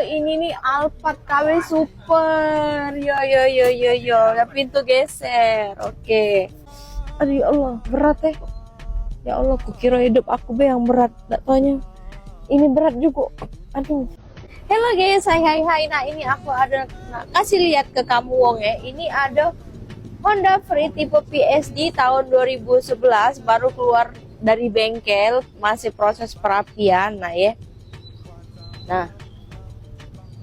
ini nih Alphard KW Super. Yo. Ya, pintu geser. Oke. Aduh ya Allah, berat ya. Ya Allah, kukira hidup aku be yang berat. Nggak taunya ini berat juga. Aduh. Halo guys, hai. Nah ini aku ada kasih lihat ke kamu Wong ya. Ini ada Honda Freed tipe PSD tahun 2011 baru keluar dari bengkel, masih proses perapian. Nah ya. Nah.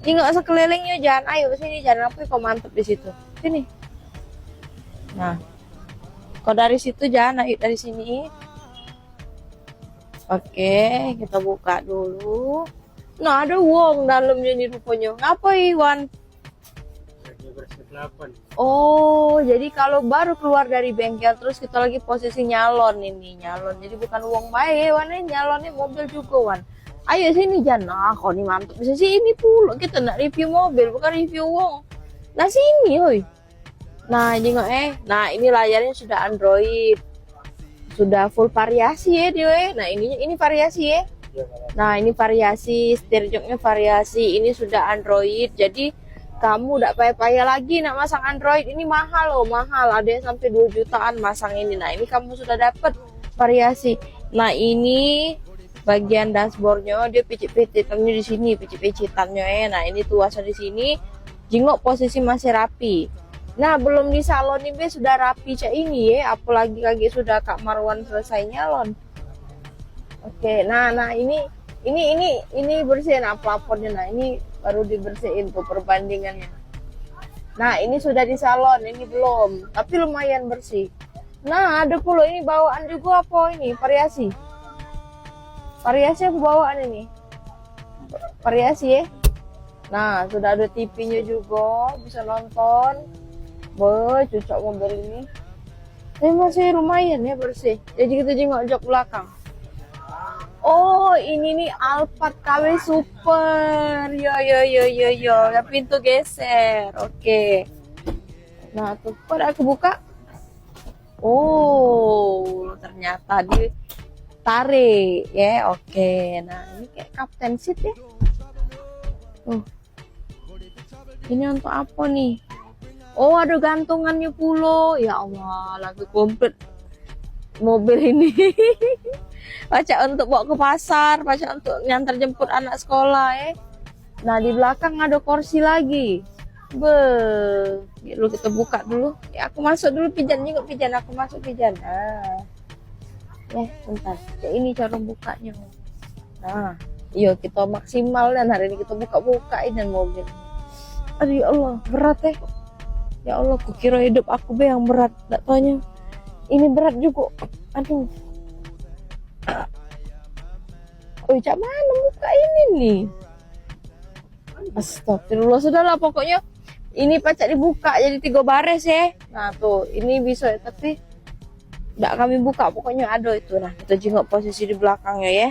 Tinggal sekelilingnya, jangan ayo sini, jangan apa kok mantep di situ. Sini. Nah. Kok dari situ jangan, ayo dari sini. Oke, kita buka dulu. Nah, ada Wong dalamnya nih rupanya. Ngapa Iwan? Oh, jadi kalau baru keluar dari bengkel terus kita lagi posisi nyalon ini, nyalon. Jadi bukan Wong bae, Wan, nyalonnya mobil juga, Wan. Ayo sini Jan. Nah, kok nih mantap. Bisa sini pula kita nak review mobil, bukan review Wong. Nah, sini, hoi. Nah, jengok Nah, ini layarnya sudah Android. Sudah full variasi ya, dia. Nah, ini variasi ya. Nah, ini variasi, setir joknya variasi. Ini sudah Android. Jadi kamu udah payah-payah lagi nak masang Android. Ini mahal loh, mahal. Ada yang sampai 2 jutaan masang ini. Nah, ini kamu sudah dapat variasi. Nah, ini bagian dashboardnya dia picit-picitannya di sini, picit-picitannya Nah, ini tuasnya di sini. Jengok posisi masih rapi. Nah, belum di salon ini sudah rapi cak ini ya. Apalagi lagi sudah Kak Marwan selesai nyalon. Oke, nah ini bersihin plafonnya. Nah, ini baru dibersihin tuh perbandingannya. Nah, ini sudah di salon, ini belum, tapi lumayan bersih. Nah, ada pula ini bawaan juga apa ini? Variasi apa bawaan ini? Variasi ya. Nah, sudah ada TV-nya juga, bisa nonton. Cocok mobil ini. Ini masih lumayan ya bersih. Jadi kita jengok jok belakang. Oh, ini nih Alphard KW Super. Yo. Ya, pintu geser. Oke. Nah, tuh pada aku buka. Oh, ternyata ditarik ya. Oke. Nah, ini kayak captain seat ya. Ini untuk apa nih? Oh, ada gantungannya pula. Ya Allah, lagi komplit mobil ini. Baca untuk bawa ke pasar, baca untuk nyantar jemput anak sekolah Nah, di belakang ada kursi lagi. Dulu kita buka dulu. Ya, aku masuk dulu pijan, aku masuk pijan. Nah. Bentar. Ya, ini cara bukanya. Nah, iya kita maksimal dan hari ini kita buka-bukain dan mobil. Aduh ya Allah, berat ya. Ya Allah, kukira hidup aku be yang berat. Nggak taunya ini berat juga. Aduh. Cak mana buka ini nih? Astagfirullah, sudahlah pokoknya ini pacak dibuka jadi 3 baris ya. Nah tuh, ini bisa tapi nggak kami buka, pokoknya ada itu. Nah, kita jengok posisi di belakangnya ya.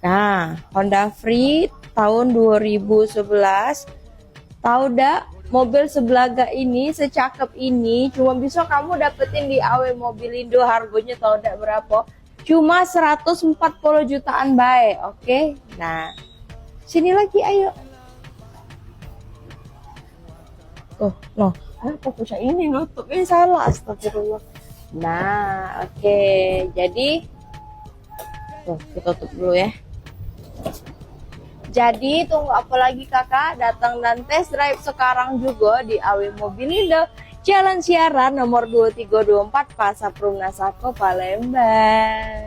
Nah, Honda Freed tahun 2011. Tahu dak? Mobil sebelaga ini secakep ini cuma bisa kamu dapetin di AW Mobilindo. Harganya tahu enggak berapa? Cuma 140 jutaan baik. Oke. Nah, sini lagi ayo. Loh, apa pusat ini nutup? Ini salah, astagfirullah. Nah, oke. Jadi kita tutup dulu ya. Jadi tunggu apa lagi kakak, datang dan test drive sekarang juga di AW Mobilindo, Jalan Siaran nomor 2324 Pasar Perumna Sako, Palembang.